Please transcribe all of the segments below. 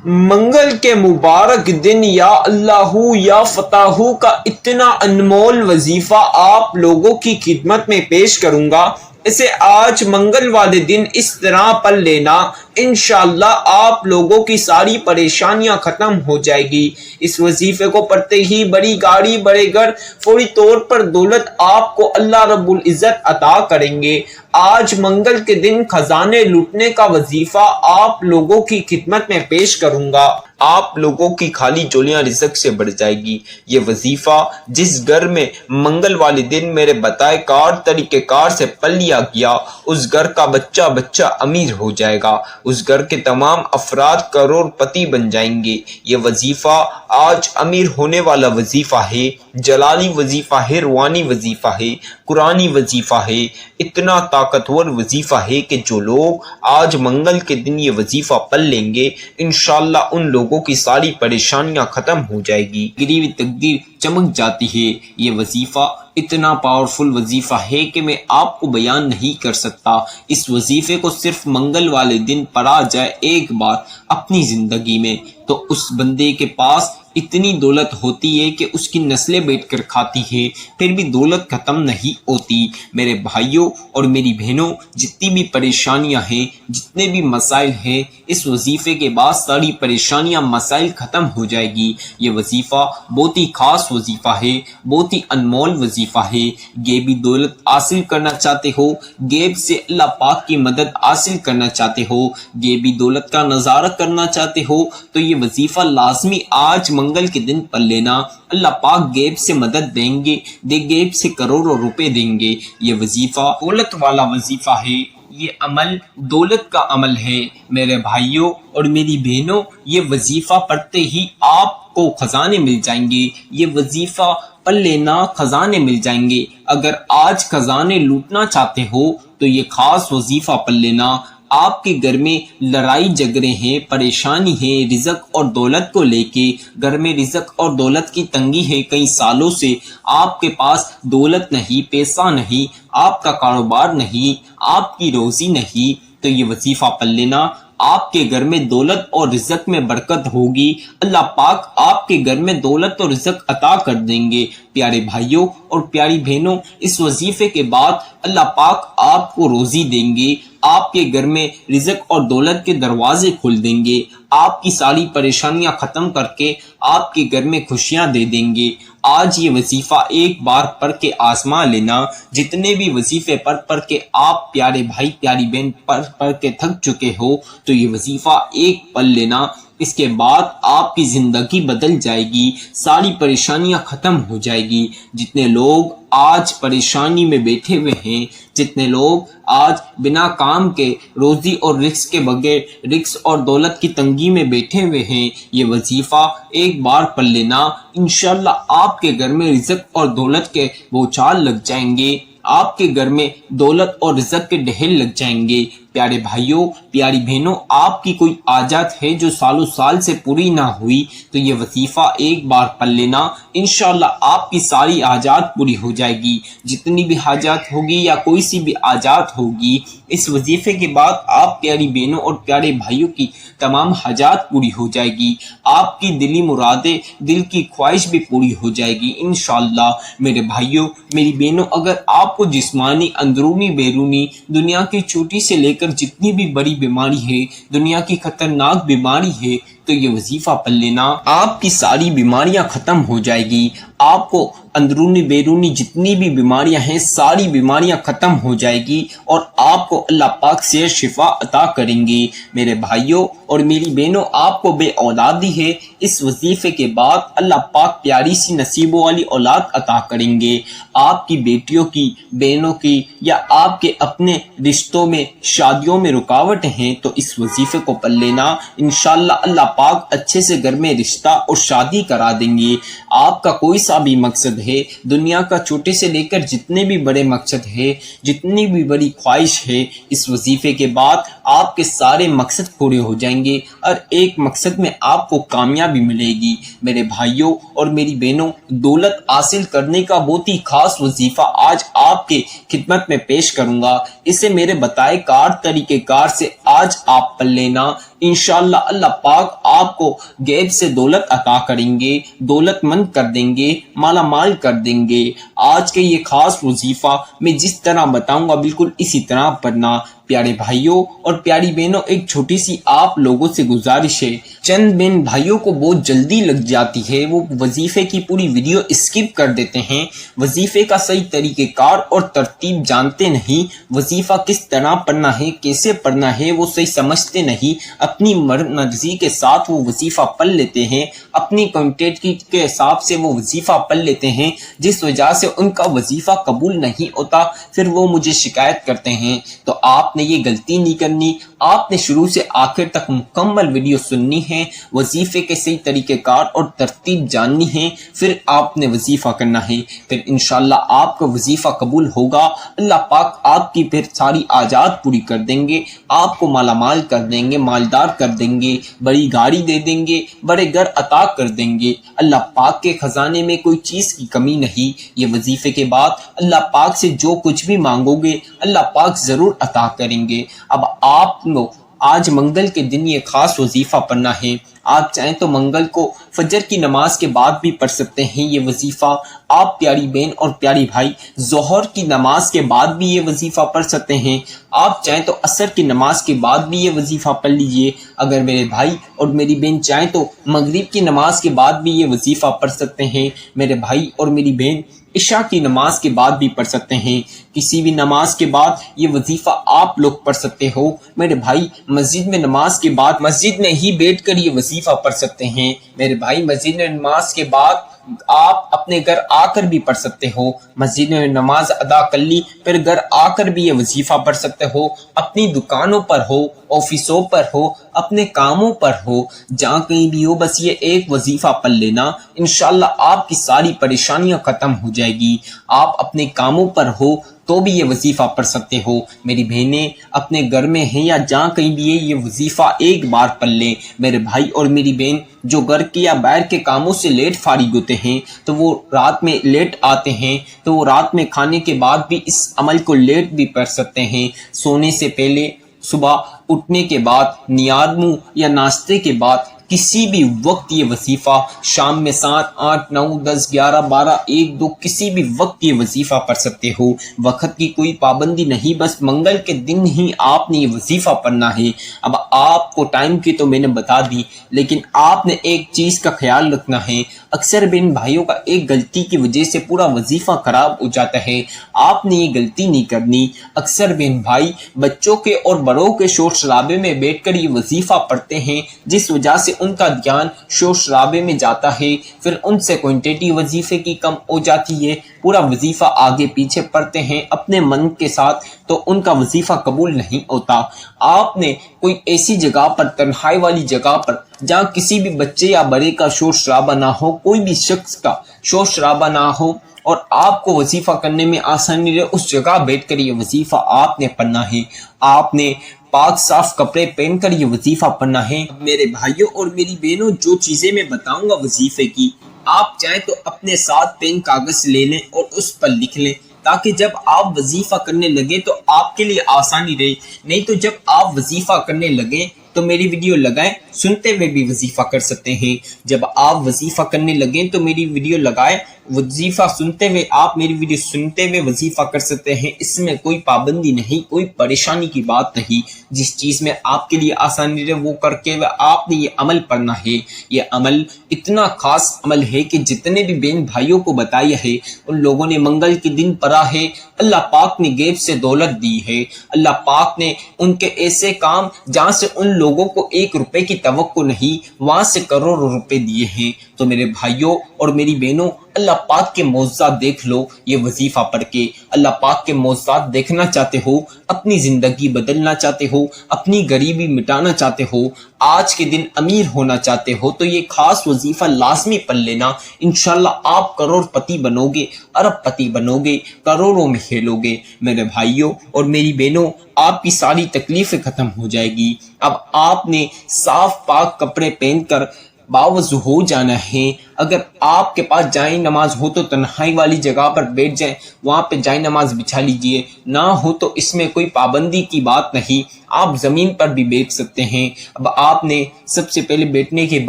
منگل کے مبارک دن یا اللہ یا فتح کا اتنا انمول وظیفہ آپ لوگوں کی خدمت میں پیش کروں گا۔ اسے آج منگل والے دن اس طرح پڑھ لینا، انشاءاللہ آپ لوگوں کی ساری پریشانیاں ختم ہو جائے گی۔ اس وظیفے کو پڑھتے ہی بڑی گاڑی بڑے گھر فوری طور پر دولت آپ کو اللہ رب العزت عطا کریں گے۔ آج منگل کے دن خزانے لوٹنے کا وظیفہ آپ لوگوں کی خدمت میں پیش کروں گا۔ آپ لوگوں کی خالی جولیاں رزق سے بڑھ جائے گی۔ یہ وظیفہ جس گھر میں منگل والے دن میرے بتائے کار طریقہ کار سے پڑھ لیا گیا، اس گھر کا بچہ بچہ امیر ہو جائے گا، اس گھر کے تمام افراد کروڑ پتی بن جائیں گے۔ یہ وظیفہ آج امیر ہونے والا وظیفہ ہے، جلالی وظیفہ ہے، روحانی وظیفہ ہے، قرآنی وظیفہ ہے، اتنا طاقتور وظیفہ ہے کہ جو لوگ آج منگل کے دن یہ وظیفہ پڑھ لیں گے، انشاءاللہ ان لوگوں کی ساری پریشانیاں ختم ہو جائے گی، گری ہوئی تقدیر چمک جاتی ہے۔ یہ وظیفہ اتنا پاورفل وظیفہ ہے کہ میں آپ کو بیان نہیں کر سکتا۔ اس وظیفے کو صرف منگل والے دن پڑھا جائے ایک بار اپنی زندگی میں تو اس بندے کے پاس اتنی دولت ہوتی ہے کہ اس کی نسلیں بیٹھ کر کھاتی ہے، پھر بھی دولت ختم نہیں ہوتی۔ میرے بھائیوں اور میری بہنوں، جتنی بھی پریشانیاں ہیں، جتنے بھی مسائل ہیں، اس وظیفے کے بعد ساری پریشانیاں مسائل ختم ہو جائے گی۔ یہ وظیفہ بہت ہی خاص وظیفہ ہے، بہت ہی انمول وظیفہ ہے۔ غیبی دولت حاصل کرنا چاہتے ہو، غیب سے اللہ پاک کی مدد حاصل کرنا چاہتے ہو، غیبی دولت کا نظارہ کرنا چاہتے ہو تو یہ وظیفہ لازمی آج منگل کے دن پڑھ لینا۔ اللہ پاک غیب سے مدد دیں گے، غیب سے کروڑوں روپے دیں گے۔ یہ وظیفہ دولت والا وظیفہ ہے، یہ عمل دولت کا عمل ہے۔ میرے بھائیوں اور میری بہنوں، یہ وظیفہ پڑھتے ہی آپ کو خزانے مل جائیں گے۔ یہ وظیفہ پڑھ لینا، خزانے مل جائیں گے۔ اگر آج خزانے لوٹنا چاہتے ہو تو یہ خاص وظیفہ پڑھ لینا۔ آپ کے گھر میں لڑائی جھگڑے ہیں، پریشانی ہے، رزق اور دولت کو لے کے گھر میں رزق اور دولت کی تنگی ہے، کئی سالوں سے آپ کے پاس دولت نہیں، پیسہ نہیں، آپ کا کاروبار نہیں، آپ کی روزی نہیں، تو یہ وظیفہ پڑھ لینا۔ آپ کے گھر میں دولت اور رزق میں برکت ہوگی، اللہ پاک آپ کے گھر میں دولت اور رزق عطا کر دیں گے۔ پیارے بھائیوں اور پیاری بہنوں، اس وظیفے کے بعد اللہ پاک آپ کو روزی دیں گے، آپ کے گھر میں رزق اور دولت کے دروازے کھول دیں گے، آپ کی ساری پریشانیاں ختم کر کے آپ کے گھر میں خوشیاں دے دیں گے۔ آج یہ وظیفہ ایک بار پڑھ کے آزما لینا۔ جتنے بھی وظیفے پڑھ کے آپ پیارے بھائی پیاری بہن پڑھ کے تھک چکے ہو تو یہ وظیفہ ایک پڑھ لینا۔ اس کے بعد آپ کی زندگی بدل جائے گی، ساری پریشانیاں ختم ہو جائے گی۔ جتنے لوگ آج پریشانی میں بیٹھے ہوئے ہیں، جتنے لوگ آج بنا کام کے روزی اور رزق کے بغیر رزق اور دولت کی تنگی میں بیٹھے ہوئے ہیں، یہ وظیفہ ایک بار پڑھ لینا، انشاءاللہ آپ کے گھر میں رزق اور دولت کے بوچھال لگ جائیں گے، آپ کے گھر میں دولت اور رزق کے ڈھیر لگ جائیں گے۔ پیارے بھائیوں پیاری بہنوں، آپ کی کوئی حاجت ہے جو سالوں سال سے پوری نہ ہوئی تو یہ وظیفہ ایک بار پڑھ لینا، انشاءاللہ آپ کی ساری حاجات پوری ہو جائے گی۔ جتنی بھی حاجات ہوگی یا کوئی سی بھی حاجات ہوگی، اس وظیفے کے بعد آپ پیاری بہنوں اور پیارے بھائیوں کی تمام حاجات پوری ہو جائے گی، آپ کی دلی مرادیں، دل کی خواہش بھی پوری ہو جائے گی انشاءاللہ۔ میرے بھائیوں میری بہنوں، اگر آپ کو جسمانی اندرونی بیرونی دنیا کی چھوٹی سے لے کر جتنی بھی بڑی بیماری ہے، دنیا کی خطرناک بیماری ہے، تو یہ وظیفہ پڑھ لینا، آپ کی ساری بیماریاں ختم ہو جائے گی۔ آپ کو اندرونی بیرونی جتنی بھی بیماریاں ہیں، ساری بیماریاں ختم ہو جائے گی اور آپ کو اللہ پاک سے شفا عطا کریں گے۔ میرے بھائیوں اور میری بہنوں، آپ کو بے اولادی ہے، اس وظیفے کے بعد اللہ پاک پیاری سی نصیبوں والی اولاد عطا کریں گے۔ آپ کی بیٹیوں کی، بہنوں کی یا آپ کے اپنے رشتوں میں، شادیوں میں رکاوٹ ہیں تو اس وظیفے کو پڑھ لینا، انشاءاللہ اللہ پاک اچھے سے گھر میں رشتہ اور شادی کرا دیں گے۔ آپ کا کوئی سا بھی مقصد ہے، دنیا کا چھوٹے سے لے کر جتنے بھی بڑے مقصد ہے، جتنی بھی بڑی خواہش ہے، اس وظیفے کے بعد آپ کے سارے مقصد پورے ہو جائیں گے اور ایک مقصد میں آپ کو کامیابی ملے گی۔ میرے بھائیوں اور میری بہنوں، دولت حاصل کرنے کا بہت ہی خاص وظیفہ آج آپ کے خدمت میں پیش کروں گا۔ اسے میرے بتائے طریقہ کار سے آج آپ پڑھ لینا، انشاءاللہ اللہ پاک آپ کو غیب سے دولت عطا کریں گے، دولت مند کر دیں گے، مالا مال کر دیں گے۔ آج کے یہ خاص وظیفہ میں جس طرح بتاؤں گا بالکل اسی طرح پڑھنا۔ پیارے بھائیوں اور پیاری بہنوں، ایک چھوٹی سی آپ لوگوں سے گزارش ہے، چند بہن بھائیوں کو بہت جلدی لگ جاتی ہے، وہ وظیفے کی پوری ویڈیو اسکپ کر دیتے ہیں، وظیفے کا صحیح طریقہ کار اور ترتیب جانتے نہیں، وظیفہ کس طرح پڑھنا ہے، کیسے پڑھنا ہے وہ صحیح سمجھتے نہیں، اپنی مرضی کے ساتھ وہ وظیفہ پڑھ لیتے ہیں، اپنی کوانٹٹی کے حساب سے وہ وظیفہ پڑھ لیتے ہیں، جس وجہ سے ان کا وظیفہ قبول نہیں ہوتا، پھر وہ مجھے شکایت کرتے ہیں۔ تو آپ نے یہ غلطی نہیں کرنی، آپ نے شروع سے آخر تک مکمل ویڈیو سننی ہے، وظیفے کے صحیح طریقہ کار اور ترتیب جاننی ہے، پھر آپ نے وظیفہ کرنا ہے، پھر انشاءاللہ آپ کا وظیفہ قبول ہوگا، اللہ پاک آپ کی پھر ساری حاجات پوری کر دیں گے، آپ کو مالا مال کر دیں گے، مالدار کر دیں گے، بڑی گاڑی دے دیں گے، بڑے گھر عطا کر دیں گے۔ اللہ پاک کے خزانے میں کوئی چیز کی کمی نہیں۔ یہ وظیفے کے بعد اللہ پاک سے جو کچھ بھی مانگو گے اللہ پاک ضرور عطا کریں گے۔ اب آپ کو آج منگل کے دن یہ خاص وظیفہ پڑھنا ہے۔ آپ چاہیں تو منگل کو فجر کی نماز کے بعد بھی پڑھ سکتے ہیں یہ وظیفہ۔ آپ پیاری بہن اور پیاری بھائی ظہر کی نماز کے بعد بھی یہ وظیفہ پڑھ سکتے ہیں۔ آپ چاہیں تو عصر کی نماز کے بعد بھی یہ وظیفہ پڑھ لیجئے۔ اگر میرے بھائی اور میری بہن چاہیں تو مغرب کی نماز کے بعد بھی یہ وظیفہ پڑھ سکتے ہیں۔ میرے بھائی اور میری بہن عشاء کی نماز کے بعد بھی پڑھ سکتے ہیں، کسی بھی نماز کے بعد یہ وظیفہ آپ لوگ پڑھ سکتے ہو۔ میرے بھائی مسجد میں نماز کے بعد مسجد میں ہی بیٹھ کر یہ وظیفہ پڑھ سکتے ہیں۔ میرے بھائی مسجد میں نماز کے بعد آپ اپنے گھر آ کر بھی پڑھ سکتے ہو، مسجد میں نماز ادا کر لی پھر گھر آ کر بھی یہ وظیفہ پڑھ سکتے ہو، اپنی دکانوں پر ہو، آفسوں پر ہو، اپنے کاموں پر ہو، جہاں کہیں بھی ہو، بس یہ ایک وظیفہ پڑھ لینا، انشاءاللہ آپ کی ساری پریشانیاں ختم ہو جائے گی۔ آپ اپنے کاموں پر ہو تو بھی یہ وظیفہ پڑھ سکتے ہو۔ میری بہنیں اپنے گھر میں ہیں یا جہاں کہیں بھی ہے، یہ وظیفہ ایک بار پڑھ لیں۔ میرے بھائی اور میری بہن جو گھر کے یا باہر کے کاموں سے لیٹ فارغ ہوتے ہیں تو وہ رات میں لیٹ آتے ہیں، تو وہ رات میں کھانے کے بعد بھی اس عمل کو لیٹ بھی پڑھ سکتے ہیں، سونے سے پہلے، صبح اٹھنے کے بعد، نیاد منہ یا ناشتے کے بعد، کسی بھی وقت یہ وظیفہ، شام میں 7، 8، 9، 10، 11، 12، 1، 2 کسی بھی وقت یہ وظیفہ پڑھ سکتے ہو۔ وقت کی کوئی پابندی نہیں، بس منگل کے دن ہی آپ نے یہ وظیفہ پڑھنا ہے۔ اب آپ کو ٹائم کی تو میں نے بتا دی، لیکن آپ نے ایک چیز کا خیال رکھنا ہے، اکثر بہن بھائیوں کا ایک غلطی کی وجہ سے پورا وظیفہ خراب ہو جاتا ہے، آپ نے یہ غلطی نہیں کرنی۔ اکثر بہن بھائی بچوں کے اور بڑوں کے شور شرابے میں بیٹھ کر یہ وظیفہ پڑھتے ہیں، جس وجہ سے ان کا دھیان شور شرابے میں جاتا ہے، پھر ان سے کوانٹٹی وظیفے کی کم ہو جاتی ہے، پورا وظیفہ آگے پیچھے پڑھتے ہیں اپنے من کے ساتھ تو ان کا وظیفہ قبول نہیں ہوتا۔ آپ نے کوئی ایسی جگہ پر، تنہائی والی جگہ پر، جہاں کسی بھی بچے یا بڑے کا شور شرابہ نہ ہو، کوئی بھی شخص کا شور شرابہ نہ ہو اور آپ کو وظیفہ کرنے میں آسانی رہے، اس جگہ بیٹھ کر یہ وظیفہ آپ نے پڑھنا ہے۔ آپ نے پاک صاف کپڑے پہن کر یہ وظیفہ پڑھنا ہے۔ میرے بھائیوں اور میری بہنوں، جو چیزیں میں بتاؤں گا وظیفے کی، آپ چاہیں تو اپنے ساتھ پین کاغذ لے لیں اور اس پر لکھ لیں، تاکہ جب آپ وظیفہ کرنے لگے تو آپ کے لیے آسانی رہے۔ نہیں تو جب آپ وظیفہ کرنے لگیں تو میری ویڈیو لگائیں، سنتے ہوئے بھی وظیفہ کر سکتے ہیں۔ جب آپ وظیفہ کرنے لگیں تو میری ویڈیو لگائیں، وظیفہ سنتے ہوئے آپ میری ویڈیو سنتے ہوئے وظیفہ کر سکتے ہیں۔ اس میں کوئی پابندی نہیں، کوئی پریشانی کی بات نہیں۔ جس چیز میں آپ کے لیے آسانی رہے وہ کر کے آپ نے یہ عمل پڑھنا ہے۔ یہ عمل اتنا خاص عمل ہے کہ جتنے بھی بہن بھائیوں کو بتایا ہے ان لوگوں نے منگل کے دن پڑھا ہے، اللہ پاک نے غیب سے دولت دی ہے۔ اللہ پاک نے ان کے ایسے کام جہاں سے ان لوگوں کو 1 روپے کی توقع نہیں، وہاں سے کروڑوں روپے دیے ہیں۔ تو میرے بھائیوں اور میری بہنوں، اللہ پاک کے معجزات دیکھ لو یہ وظیفہ پڑھ کے۔ اللہ پاک کے معجزات دیکھنا چاہتے ہو، اپنی زندگی بدلنا چاہتے ہو، اپنی غریبی مٹانا چاہتے ہو، آج کے دن امیر ہونا چاہتے ہو تو یہ خاص وظیفہ لازمی پڑھ لینا۔ انشاءاللہ آپ کروڑ پتی بنو گے، ارب پتی بنو گے، کروڑوں میں کھیلو گے۔ میرے بھائیوں اور میری بہنوں، آپ کی ساری تکلیفیں ختم ہو جائے گی۔ اب آپ نے صاف پاک کپڑے پہن کر باوضو ہو جانا ہے۔ اگر آپ کے پاس جائے نماز ہو تو تنہائی والی جگہ پر بیٹھ جائیں، وہاں پہ جائے نماز بچھا لیجئے، نہ ہو تو اس میں کوئی پابندی کی بات نہیں، آپ زمین پر بھی بیٹھ سکتے ہیں۔ اب آپ نے سب سے پہلے بیٹھنے کے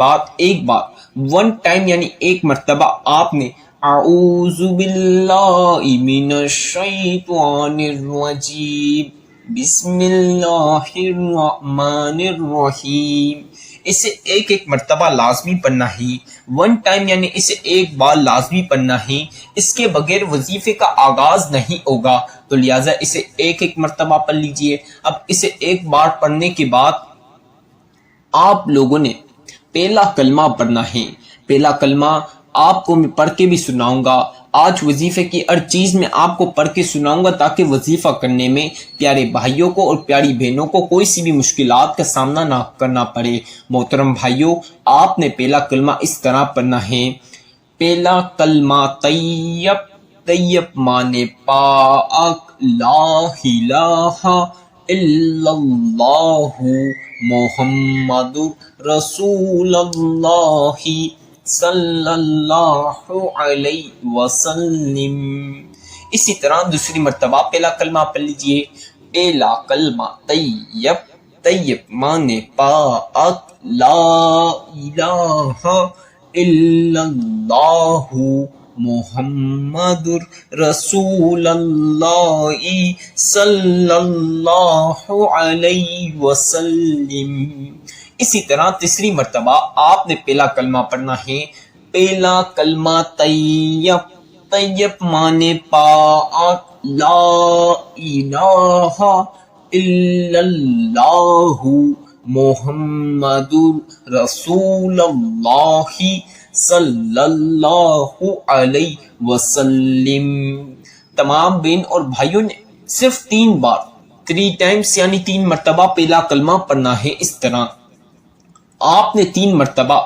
بعد ایک بار ون ٹائم یعنی ایک مرتبہ آپ نے اعوذ باللہ من الشیطان الرجیم بسم اللہ الرحمن الرحیم، اسے ایک ایک مرتبہ لازمی پڑھنا ہی، ون ٹائم یعنی اسے ایک بار لازمی پڑھنا ہی، اس کے بغیر وظیفے کا آغاز نہیں ہوگا، تو لہٰذا اسے ایک ایک مرتبہ پڑھ لیجئے۔ اب اسے ایک بار پڑھنے کے بعد آپ لوگوں نے پہلا کلمہ پڑھنا ہے۔ پہلا کلمہ آپ کو میں پڑھ کے بھی سناؤں گا، آج وظیفے کی ہر چیز میں آپ کو پڑھ کے سناؤں گا تاکہ وظیفہ کرنے میں پیارے بھائیوں کو اور پیاری بہنوں کو کوئی سی بھی مشکلات کا سامنا نہ کرنا پڑے۔ محترم بھائیوں، آپ نے پہلا کلمہ اس طرح پڑھنا ہے۔ پہلا کلمہ طیب، طیب مانے پاک، لا الہ الا اللہ محمد رسول اللہ صلی اللہ علیہ وسلم۔ اسی طرح دوسری مرتبہ پہلا کلمہ پڑھ لیجئے۔ پہلا کلمہ طیب، طیب مانے پاک، لا الہ الا اللہ محمد رسول اللہ صلی اللہ علیہ وسلم۔ اسی طرح تیسری مرتبہ آپ نے پہلا کلمہ پڑھنا ہے۔ پہلا کلمہ طیب، طیب مانے پاک، لا الہ الا اللہ محمد رسول اللہ صلی اللہ علیہ وسلم۔ تمام بہن اور بھائیوں نے صرف 3 بار 3 ٹائمز یعنی 3 مرتبہ پہلا کلمہ پڑھنا ہے۔ اس طرح آپ نے 3 مرتبہ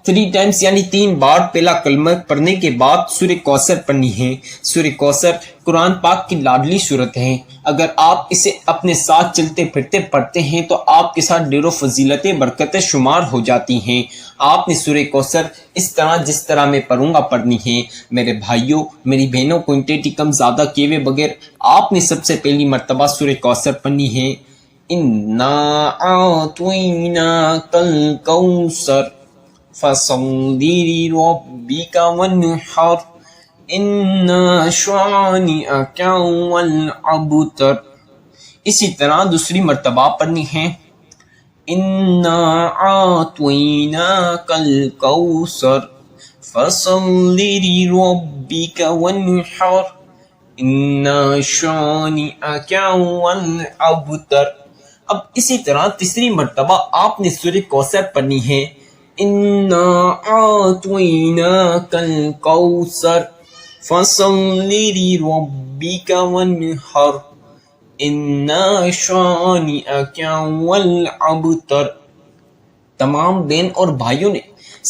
3 ٹائمز یعنی 3 بار پہلا کلمہ پڑھنے کے بعد سورہ کوثر پڑھنی ہے۔ سورہ کوثر قرآن پاک کی لاڈلی سورت ہے، اگر آپ اسے اپنے ساتھ چلتے پھرتے پڑھتے ہیں تو آپ کے ساتھ ڈھیروں فضیلتیں برکتیں شمار ہو جاتی ہیں۔ آپ نے سورہ کوثر اس طرح جس طرح میں پڑھوں گا پڑھنی ہے۔ میرے بھائیوں میری بہنوں، کوئنٹیٹی کم زیادہ کیے ہوئے بغیر آپ نے سب سے پہلی مرتبہ سورہ کوثر پڑھنی ہے۔ اِنَّا أَعْطَيْنَاكَ الْكَوْثَرَ فَصَلِّ لِرَبِّكَ وَانْحَرْ إِنَّ شَانِئَكَ هُوَ الْأَبْتَرُ۔ اسی طرح دوسری مرتبہ پڑھنی ہے۔ اِنَّا أَعْطَيْنَاكَ الْكَوْثَرَ فَصَلِّ لِرَبِّكَ وَانْحَرْ إِنَّ شَانِئَكَ هُوَ الْأَبْتَرُ۔ اب اسی طرح تیسری مرتبہ آپ نے سورہ کوثر پڑھنی ہے۔ اِنَّا أَعْطَيْنَاكَ الْكَوْثَرَ فَصَلِّ لِرَبِّكَ وَانْحَرْ إِنَّ شَانِئَكَ هُوَ الْأَبْتَرُ۔ تمام بہن اور بھائیوں نے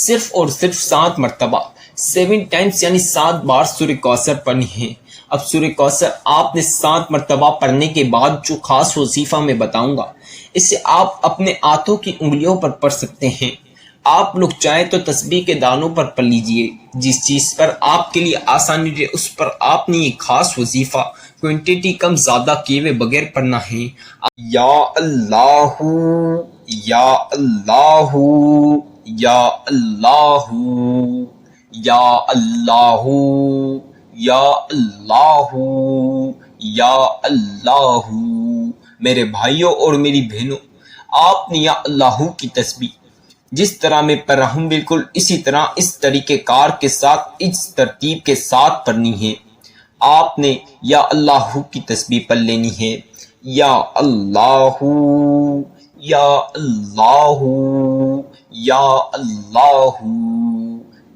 صرف اور صرف 7 مرتبہ 7 ٹائمز یعنی 7 بار سورہ کوثر پڑھنی ہے۔ اب سورہ کوثر آپ نے 7 مرتبہ پڑھنے کے بعد جو خاص وظیفہ میں بتاؤں گا اسے آپ اپنے ہاتھوں کی انگلیوں پر پڑھ سکتے ہیں۔ آپ لوگ چاہیں تو تسبیح کے دانوں پر پڑھ لیجئے، جس چیز پر آپ کے لیے آسانی رہے اس پر آپ نے یہ خاص وظیفہ کوئنٹیٹی کم زیادہ کیے ہوئے بغیر پڑھنا ہے۔ یا اللہ یا اللہ یا اللہ یا اللہ یا اللہ یا اللہ۔ میرے بھائیوں اور میری بہنوں، آپ نے یا اللہ کی تسبیح جس طرح میں پڑھ رہا ہوں بالکل اسی طرح اس طریقہ کار کے ساتھ اس ترتیب کے ساتھ پڑھنی ہے۔ آپ نے یا اللہ کی تسبیح پڑھ لینی ہے۔ یا اللہ یا اللہ یا اللہ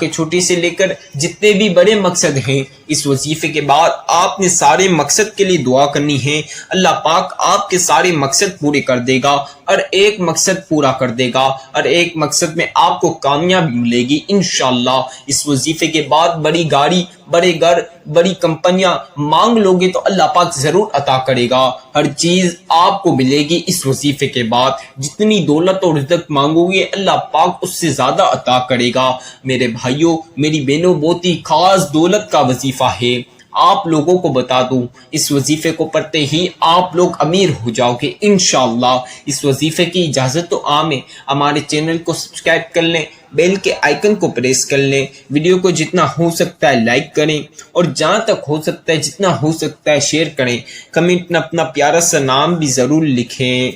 کے چھوٹے سے لے کر جتنے بھی بڑے مقصد ہیں، اس وظیفے کے بعد آپ نے سارے مقصد کے لیے دعا کرنی ہے۔ اللہ پاک آپ کے سارے مقصد پورے کر دے گا، اور ایک مقصد پورا کر دے گا، اور ایک مقصد میں آپ کو کامیابی ملے گی انشاءاللہ۔ اس وظیفے کے بعد بڑی گاڑی، بڑے گھر، بڑی کمپنیاں مانگ لوگے تو اللہ پاک ضرور عطا کرے گا۔ ہر چیز آپ کو ملے گی اس وظیفے کے بعد۔ جتنی دولت اور رزق مانگو گے اللہ پاک اس سے زیادہ عطا کرے گا۔ میرے بھائیوں، میری بہنوں، بہت ہی خاص دولت کا وظیفہ ہے۔ آپ لوگوں کو بتا دوں، اس وظیفے کو پڑھتے ہی آپ لوگ امیر ہو جاؤ گے انشاءاللہ۔ اس وظیفے کی اجازت تو عام ہے۔ ہمارے چینل کو سبسکرائب کر لیں، بیل کے آئیکن کو پریس کر لیں، ویڈیو کو جتنا ہو سکتا ہے لائک کریں، اور جہاں تک ہو سکتا ہے جتنا ہو سکتا ہے شیئر کریں، کمنٹ میں اپنا پیارا سا نام بھی ضرور لکھیں۔